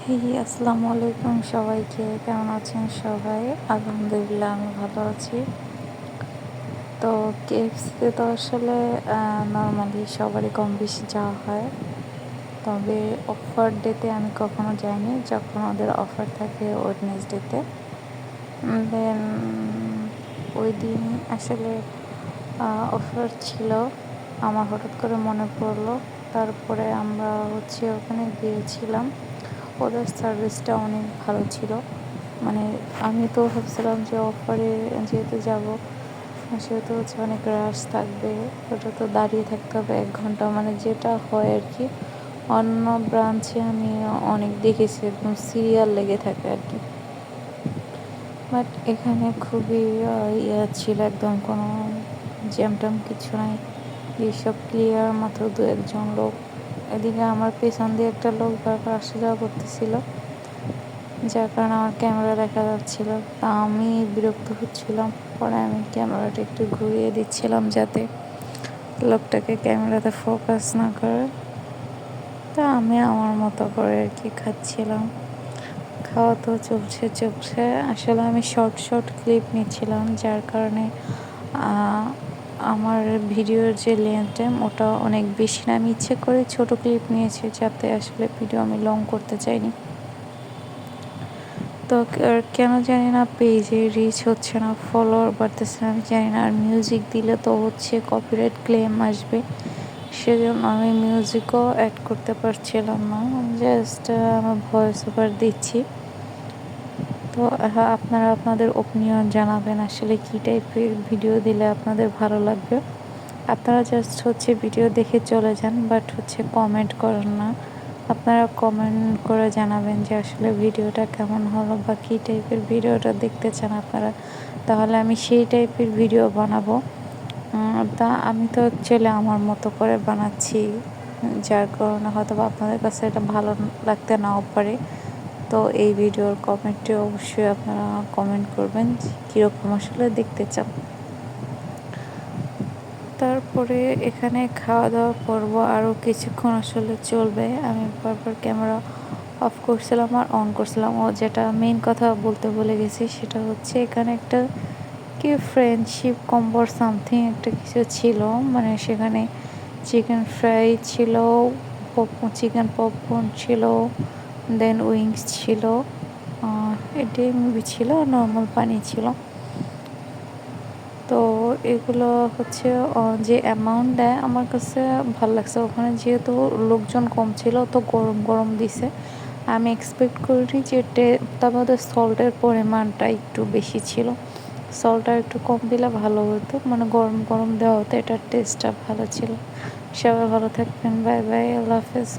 আসসালামু আলাইকুম সবাইকে। কেমন আছেন সবাই? আলহামদুলিল্লাহ আমি ভালো আছি। তো কেএফসিতে তো আসলে নর্মালি সবারই কম বেশি যাওয়া হয়, তবে অফার ডেতে আমি কখনো যাইনি, যখন ওদের অফার থাকে ওয়েডনেসডেতে। দেন ওই দিন আসলে অফার ছিল, আমার হঠাৎ করে মনে পড়লো। তারপরে আমরা ওখানে গিয়েছিলাম। ওদের সার্ভিসটা অনেক ভালো ছিল। মানে আমি তো ভাবছিলাম যে অফারে যেহেতু যাব, সেহেতু অনেক রাশ থাকবে, ওটা তো দাঁড়িয়ে থাকতে হবে 1 ঘন্টা, মানে যেটা হয় আর কি। অন্য ব্রাঞ্চে আমি অনেক দেখেছি একদম সিরিয়াল লেগে থাকে আর কি, বাট এখানে খুবই ছিল, একদম কোনো জ্যামট্যাম কিছু নাই। এইসব ক্লিয়ার, মাত্র 2-1 জন লোক। এদিকে আমার পেছন দিয়ে একটা লোক বারবার আসা যাওয়া করতেছিল, যার কারণে আমার ক্যামেরা দেখা যাচ্ছিল। তা আমি বিরক্ত হচ্ছিলাম। পরে আমি ক্যামেরাটা একটু ঘুরিয়ে দিচ্ছিলাম যাতে লোকটাকে ক্যামেরাতে ফোকাস না করে। তা আমি আমার মতো করে আর কি খাচ্ছিলাম। খাওয়া তো চলছে। আসলে আমি শর্ট ক্লিপ নিচ্ছিলাম, যার কারণে আমার ভিডিওর যে লেন্থ টাইম ওটা অনেক বেশি না। আমি ইচ্ছে করে ছোট ক্লিপ নিয়েছি, যাতে আসলে ভিডিও আমি লং করতে চাইনি। তো কেন জানি না পেজে রিচ হচ্ছে না, ফলোয়ার বাড়তেছে না, আমি জানি না। আর মিউজিক দিলে তো কপিরাইট ক্লেম আসবে, সেজন্য আমি মিউজিকও অ্যাড করতে পারছিলাম না, জাস্ট আমার ভয়েস ওভার দিচ্ছি। তো আপনারা আপনাদের ওপিনিয়ন জানাবেন, আসলে কী টাইপের ভিডিও দিলে আপনাদের ভালো লাগবে। আপনারা জাস্ট ভিডিও দেখে চলে যান, বাট কমেন্ট করেন না। আপনারা কমেন্ট করে জানাবেন যে আসলে ভিডিওটা কেমন হলো বা কী টাইপের ভিডিওটা দেখতে চান আপনারা, তাহলে আমি সেই টাইপের ভিডিও বানাবো। তা আমি তো অ্যাকচুয়ালি আমার মতো করে বানাচ্ছি, যার কারণে হয়তো আপনাদের কাছে এটা ভালো লাগতে নাও পারে। তো এই ভিডিওর কমেন্টে অবশ্যই আপনারা কমেন্ট করবেন কীরকম আসলে দেখতে চান। তারপরে এখানে খাওয়া দাওয়া করবো, আরও কিছুক্ষণ আসলে চলবে। আমি বারবার ক্যামেরা অফ করছিলাম আর অন করছিলাম। যেটা মেইন কথা বলতে ভুলে গেছি, সেটা এখানে একটা কি ফ্রেন্ডশিপ কম্বোর সামথিং একটা কিছু ছিল। মানে সেখানে চিকেন ফ্রাই ছিল, চিকেন পপকর্ন ছিল, দেন উইংস ছিল, এটাই মুভি ছিল, নর্মাল পানি ছিল। তো এগুলো যে অ্যামাউন্ট দেয় আমার কাছে ভালো লাগছে। ওখানে যেহেতু লোকজন কম ছিল, তো গরম গরম দিছে। আমি এক্সপেক্ট করিনি যে তার মধ্যে সল্টের পরিমাণটা একটু বেশি ছিল। সল্টটা একটু কম দিলে ভালো হতো, মানে গরম গরম দেওয়া হতো, এটার টেস্টটা ভালো ছিল। সবাই ভালো থাকবেন, বাই বাই, আল্লাহ হাফেজ।